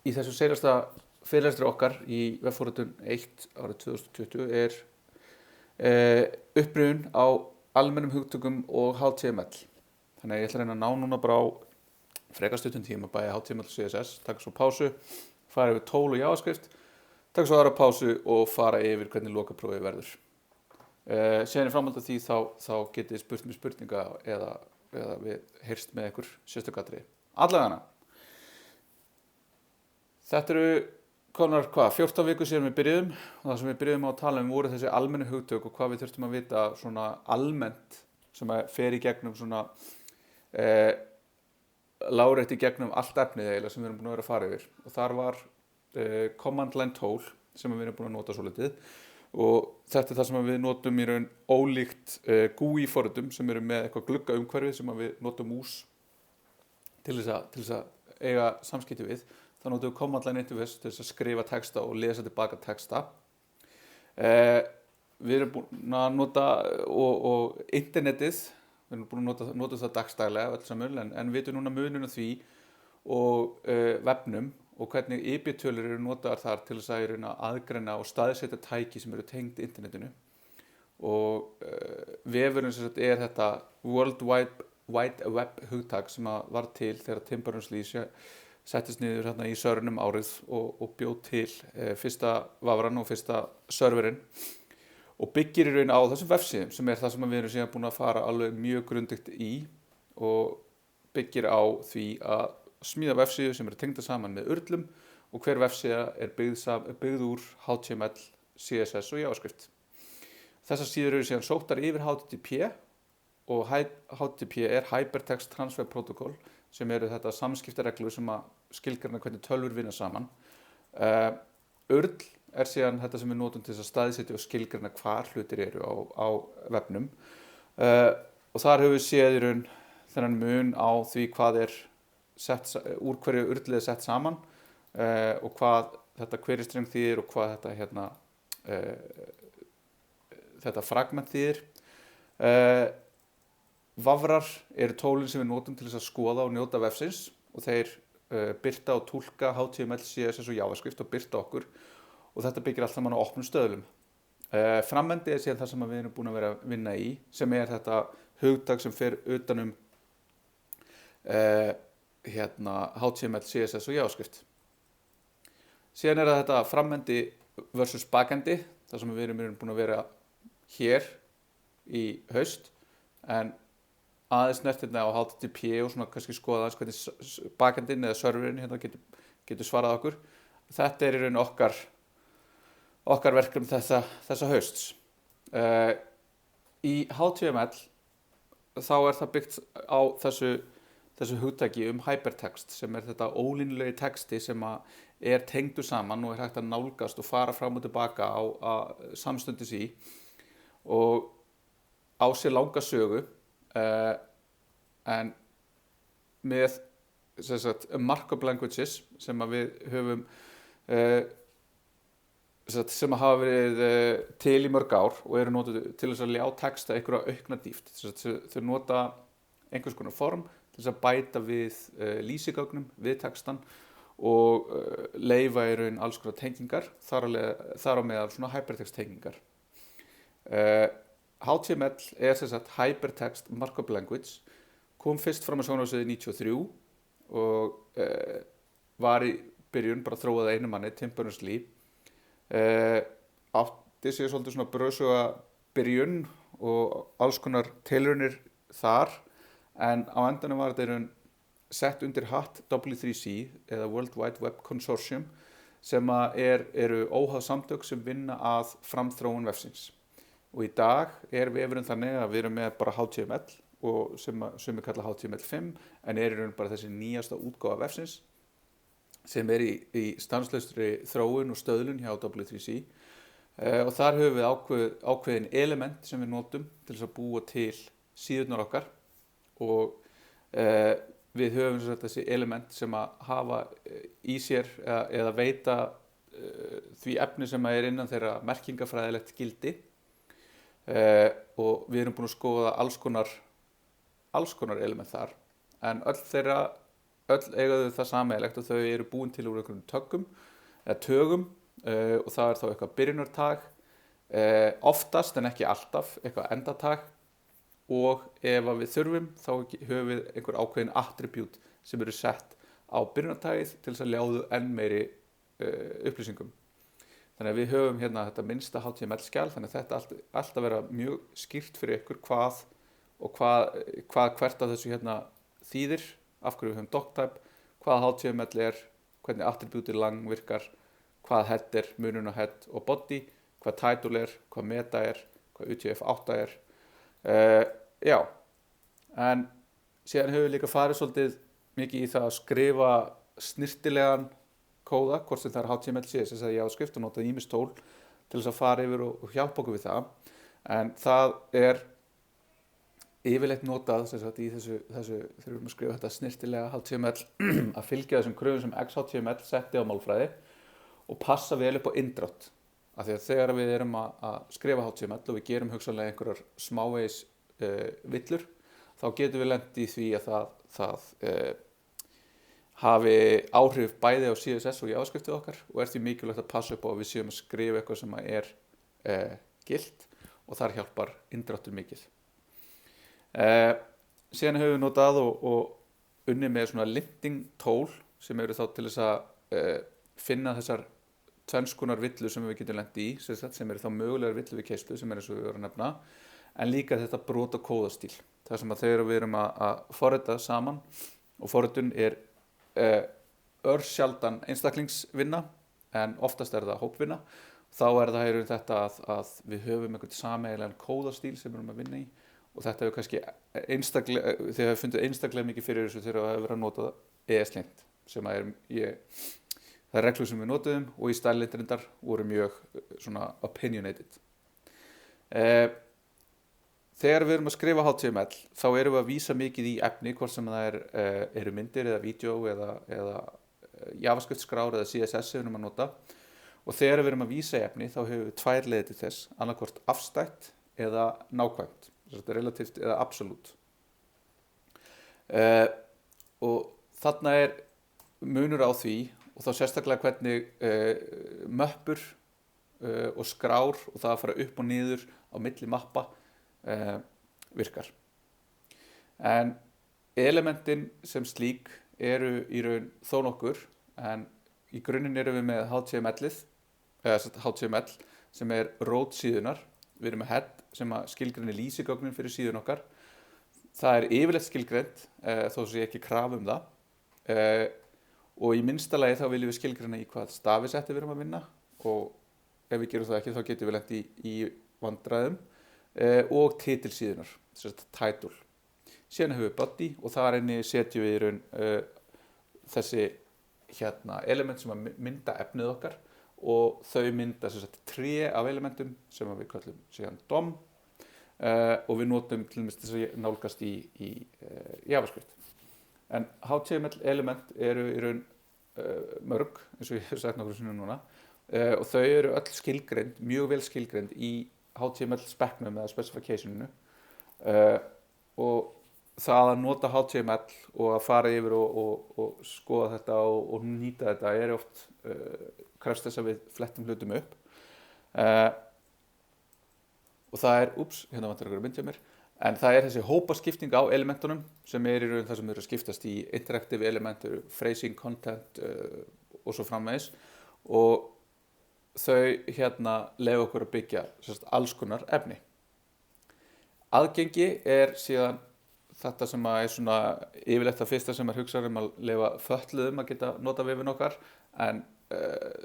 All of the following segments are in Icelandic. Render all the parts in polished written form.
í þessu seinasta fyrirlestri okkar í vefforritun 1 árið 2020 upprifjun á almennum hugtökum og HTML. Þannig að ég ætla að reyna að ná núna bara á frekar stuttum tíma bæði HTML og CSS, taka svo pásu, fara yfir tól og JavaScript, taka svo aðra pásu og fara yfir hvernig lokaprófið verður. Síðan í framhaldi af því þá getið spurt mér spurninga eða við heyrst með ykkur sérstökatriði. Allavega þetta eru konar 14 vikur síðan við byrjuðum og það sem við byrjuðum á að tala voru þessi almennu hugtök og hvað við þurftum að vita svona almennt sem fer í gegnum svona lárétt í gegnum allt efnið eiginlega sem við erum búin að vera að fara yfir. Og þar var command line tól sem við erum búin að nota svo litið og þetta er það sem við notum í raun ólíkt GUI forritum sem eru með eitthvað glugga umhverfi sem við notum mús til þess að eiga samskipti við. Þá notum við command line interface til þess að skrifa texta og lesa tilbaka texta. Við erum búin að nota og internetið, við erum búin að nota það dagstaglega öll saman en við vitum núna muninn á því og vefnum og hvernig IP-tölur eru notaðar þar til þess að aðgreina og staðsetja tæki sem eru tengd internetinu. Og vefurinn sem sagt er þetta World Wide Web hugtak sem var til þegar Tim Berners-Lee settist niður hérna í sörunum árið og bjóð til fyrsta vafran og fyrsta serverinn og byggir í raun á þessum vefsíðum sem er það sem við erum síðan búin að fara alveg mjög grundigt í og byggir á því að smíða vefsíðu sem eru tengdar saman með urlum og hver vefsíða er byggð úr HTML, CSS og JavaScript. Þessar síður eru síðan sóttar yfir HTTP og HTTP er Hypertext Transfer Protocol sem eru þetta samskiptareglur sem að skilgreina hvernig tölvur vinna saman. Url er síðan þetta sem við notum til þess að staðsetja og skilgreina hvar hlutir eru á vefnum. Og þar höfum við séð í raun þennan mun á því hvað er úr hverju urlið er sett saman og hvað þetta query string þýðir og hvað þetta fragment þýðir. Vafrar eru tólin sem við notum til þess að skoða og njóta vefsins og þeir birta og túlka HTML, CSS og JavaScript og birta okkur og þetta byggir allt saman á opnum stöðlum. Frammendi er síðan það sem við erum búin að vera að vinna í sem er þetta hugtak sem fer utanum HTML, CSS og JavaScript. Síðan er þetta frammendi versus backendi, það sem við erum búin að vera hér í haust, en aðeins snertirna á HTTP og svona kannski skoða aðeins hvernig backendin eða serverinn hérna getur svarað okkur. Þetta er í raun okkar verkefni þessa hausts. Í HTML þá er það byggt á þessu hugtaki hypertext sem er þetta ólínulegi texti sem er tengdur saman og er hægt að nálgast og fara fram og tilbaka á samstundis í og á sér langa sögu. En með markup languages sem við höfum sem hafa verið til í mörg ár og eru notuð til þess að ljá texta einhverja aukna dýpt. Þau nota einhvers konar form til þess að bæta við lýsigögnum við textan og leyfa í raun alls konar tengingar, þar á meðal svona hypertext tengingar. HTML er sem sagt Hypertext Markup Language, kom fyrst fram á sjónarsviðið 93 og var í byrjun bara þróað einu manni, Tim Berners-Lee. Átti sig svolítið svona brösuga byrjun og alls konar tilraunir þar, en á endanum var þetta sett undir hatt W3C eða World Wide Web Consortium sem eru óháð samtök sem vinna að framþróun vefsins. Og í dag er vefurinn þannig að við erum með bara HTML og sem við kalla HTML5 en er í raun bara þessi nýjasta útgáfa vefsins sem er í stanslaustri þróun og stöðlun hjá W3C og þar höfum við ákveðin element sem við notum til þess að búa til síðurnar okkar og við höfum þessi element sem að hafa í sér eða veita því efni sem er innan þeirra merkingafræðilegt gildi. Og við erum búin að skoða alls konar element þar en öll þeirra öll eiga þau það sameiginlegt og þau eru búin til úr einhverjum tökum eða tögum og það er þá eitthvað byrjunartag, oftast en ekki alltaf eitthvað endatag og ef að við þurfum þá höfum við einhver ákveðin attribute sem eru sett á byrjunartagið til þess að ljáðu enn meiri upplýsingum. Þannig að við höfum hérna þetta minnsta HTML skjal, þannig að þetta alltaf vera mjög skýrt fyrir ykkur hvað hvert af þessu hérna þýðir, af hverju við höfum doctype, hvað HTML er, hvernig attribute lang virkar, hvað head er, munurinn á head og body, hvað title er, hvað meta er, hvað UTF-8 er. Já, en síðan höfum við líka farið svolítið mikið í það að skrifa snirtilegan kóða, hvort sem það er HTML, CSS eða JavaScript og nota ýmis tól til þess að fara yfir og hjálpa okkur við það. En það er yfirleitt notað sem sagt, í þessu þegar við erum að skrifa þetta snirtilega HTML að fylgja þessum kröfum sem XHTML setti á málfræði og passa vel upp á inndrátt. Af því að þegar við erum að skrifa HTML og við gerum hugsanlega einhverjar smávegis villur, þá getum við lent í því að það hafi áhrif bæði á CSS og JavaScriptið okkar og er því mikilvægt að passa upp á að við séum að skrifa eitthvað sem er gilt og þar hjálpar inndráttur mikið. Síðan höfum við notað og unnið með svona linting tól sem eru þá til þess að finna þessar tvennskonar villur sem við getum lent í, sem eru þá mögulegar villur við keislu sem er eins og við vorum að nefna, en líka þetta brot- og kóðastíl. Það sem að þegar við erum að forrita saman og forritun er örsjaldan einstaklingsvinna en oftast er það hópvinna, þá er það þetta að við höfum einhvern sameiginlegan kóðastíl sem við erum að vinna í og þetta hefur kannski þið hefur fundið einstaklega mikið fyrir þessu þegar það hefur verið að nota ES-lengd sem það er reglur sem við notuðum og í stællindrindar voru mjög svona opinionated. Þegar við erum að skrifa HTML þá erum við að vísa mikið í efni, hvort sem það eru myndir eða vídeo eða JavaScript skrár eða CSS sem við erum að nota og þegar við erum að vísa í efni þá hefur við tvær leiðir til þess, annarkvort afstætt eða nákvæmt, relativt eða absolutt. Og þarna er munur á því og þá sérstaklega hvernig möppur og skrár og það að fara upp og niður á milli mappa virkar. En elementin sem slík eru í raun þó nokkur en í grunninn erum við með HTML sem er rót síðunar. Við erum með head sem skilgreinir lýsigögnin fyrir síðun okkar. Það er yfirleitt skilgreint þó sé ekki krafa það og í minnsta lagi þá viljum við skilgreina í hvað stafisetti við erum að vinna og ef við gerum það ekki þá getum við lent í vandræðum og titil síðunar, title. Síðan höfum við body og þar inni setjum við í raun þessi element sem að mynda efnið okkar og þau mynda tré af elementum sem við kallum síðan DOM og við notum til dæmis þess að nálgast í JavaScript. En HTML element eru í raun mörg, eins og ég hef sagt nokkur sinnum núna og þau eru öll skilgreind, mjög vel skilgreind í HTML speknum eða specificationinu og það að nota HTML og að fara yfir og skoða þetta og nýta þetta er oft krefst þess að við flettum hlutum upp og það er, hérna vantar ykkur að myndja mér en það er þessi hópaskipting á elementunum sem er í raun það sem eru að skiptast í interactive element, phrasing, content og svo framvegis og þau leyfa okkur að byggja alls konar efni. Aðgengi er síðan þetta sem er svona yfirleitt það fyrsta sem hugsað að leyfa fötluðum að geta nota vefinn okkar en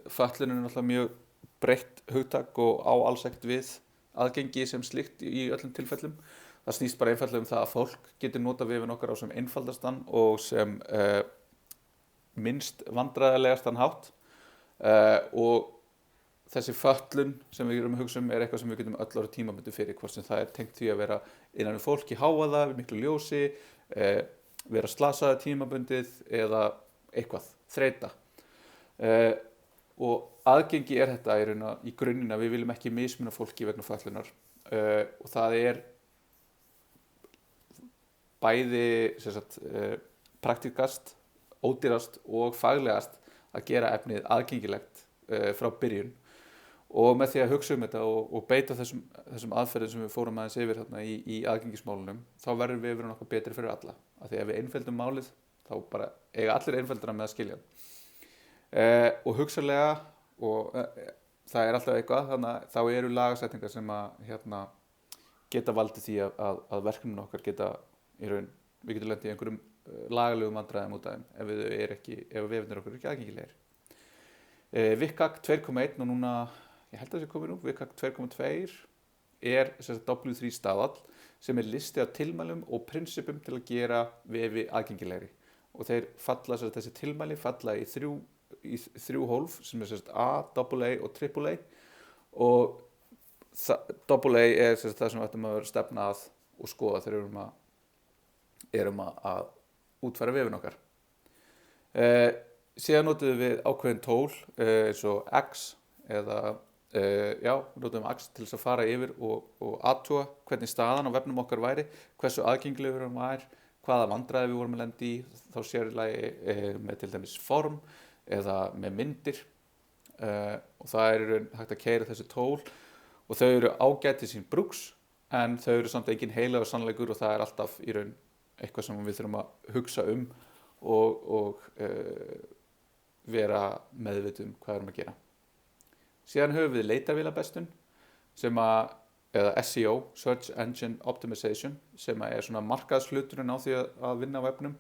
fötlunin er náttúrulega mjög breitt hugtak og á alls ekkert við aðgengi sem slíkt í öllum tilfellum. Það snýst bara einfaldlega það að fólk getur nota vefinn okkar á sem einfaldastan og sem minnst vandræðalegastan hátt og þessi fötlun sem við erum að hugsa er eitthvað sem við getum öll orðið tímabundið fyrir, hvort sem það tengt því að vera innan við fólk í háaða, við miklu ljósi, vera slasaði tímabundið eða eitthvað, þreyta. Og aðgengi er þetta í grunninn að við viljum ekki mismuna fólki vegna fötlunar og það er bæði praktikast ódýrast og faglegast að gera efnið aðgengilegt frá byrjun og með því að hugsa þetta og beita þessum aðferðum sem við fórum aðeins yfir þarna í aðgengismálunum, þá verður við verið nokkuð betri fyrir alla, af því ef við einföldum málið þá bara eiga allir einföldara með að skilja og hugsanlega og það er alltaf eitthvað, þannig að þá eru lagasetningar sem að geta valdið því að verkefnin okkar geta í raun, við getum lent í einhverjum lagalegum vandræðum út af þeim ef vefirnir okkur eru ekki aðgengilegir. WCAG 2.1 og núna, ég held að það sé komið nú, WCAG 2.2 er W3 staðall sem er listi af tilmælum og prinsipum til að gera vefi aðgengilegri og þeir falla, þessi tilmæli falla í þrjú hólf sem er A, AA og AAA og AA er það sem við ættum að vera stefna að og skoða þegar erum að útfæra vefin okkar. Síðan notum við ákveðin tól eins og X eða notum X til þess að fara yfir og athuga hvernig staðan á vefnum okkar væri, hversu aðgengilegur hann var, hvaða vandræði við vorum að lenda í, þá sér í lagi með til dæmis form eða með myndir og það er hægt að keyra þessi tól og þau eru ágæti sín brúks en þau eru samt engin heilagur sannleikur og það er alltaf í raun eitthvað sem við þurfum að hugsa og vera meðvituð hvað við erum að gera. Síðan höfum við leitarvélabestun eða SEO, Search Engine Optimization, sem er svona markaðshluturinn á því að vinna á vefnum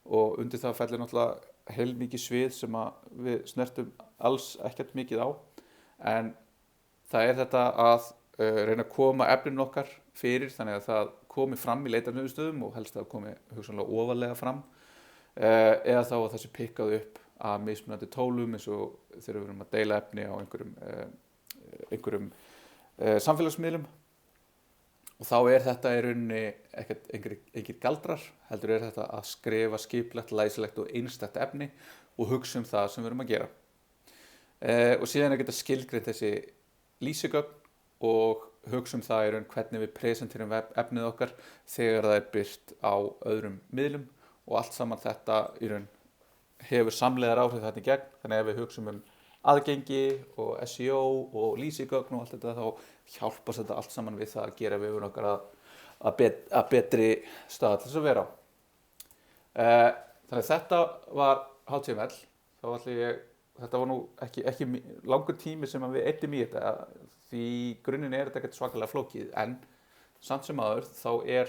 og undir það fellir náttúrulega heilmikið svið sem við snertum alls ekkert mikið á en það er þetta að reyna að koma efninu okkar fyrir þannig að það komi fram í leitarniðurstöðum og helst að það komi hugsanlega ofarlega fram eða þá að það sé pikkað upp af mismunandi tólum eins og þegar við erum að deila efni á einhverjum samfélagsmiðlum og þá er þetta í rauninni engir galdrar, heldur er þetta að skrifa skiplegt, læsilegt og einstakt efni og hugsa það sem við erum að gera. Og síðan er geta skilgreint þessi lýsigögn og hugsa það í raun hvernig við presenterum efnið okkar þegar það er birt á öðrum miðlum og allt saman þetta í raun hefur samleiðar áhrif þarna í gegn, þannig að ef við hugsa aðgengi og SEO og lýsigögn og allt þetta þá hjálpast þetta allt saman við það að gera vefinn okkar að betri stað til þess að vera á. Þannig að þetta var HTML, þetta var nú ekki langur tími sem við eyddum í þetta því í grunninn er þetta ekkert svakalega flókið en samt sem áður þá er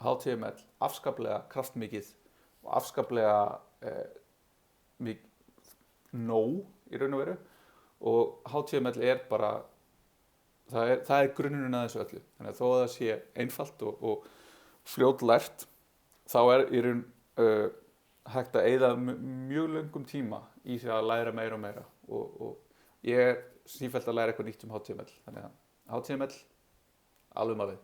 HTML afskaplega kraftmikið og afskaplega nóg í raun og veru og HTML er bara það er grunnurinn að þessu öllu þannig að þó að það sé einfalt og fljótlært þá er í raun hægt að eyða mjög löngum tíma í því að læra meira og meira og ég er sífellt að læra eitthvað nýtt HTML þannig að HTML alveg maður við